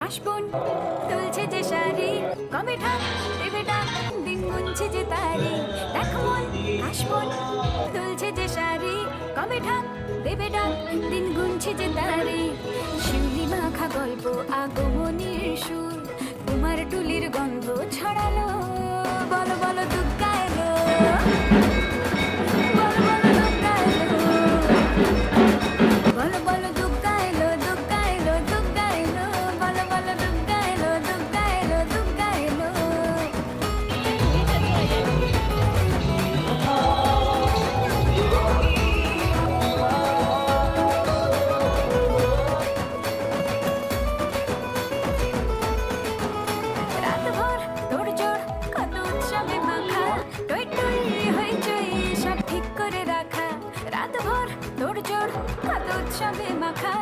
আসবন তুলছে যে শাড়ি কবে ঠাক দেবে ডাক দিন গুনছে যে তারি দেখ মন আসবন তুলছে যে শাড়ি কবে ঠাক দেবে ডাক দিন গুনছে যে তারি শিউলি মাখা গল্প আগমনীর সুর তোমার টুলির গন্ধ ছড়ালো বলো বলো দুগ্গা এলো বলো বলো দুগ্গা এলো বলো বলো দুগ্গা এলো দুগ্গা এলো দুগ্গা এলো বলো বলো দুগ্গা এলো দুগ্গা এলো দুগ্গা এলো রাতভর তোড়জোড় কত উৎসবে মাখা টই টই হইচই সব ঠিক করে রাখা রাতভর তোড়জোড় কত উৎসবে মাখা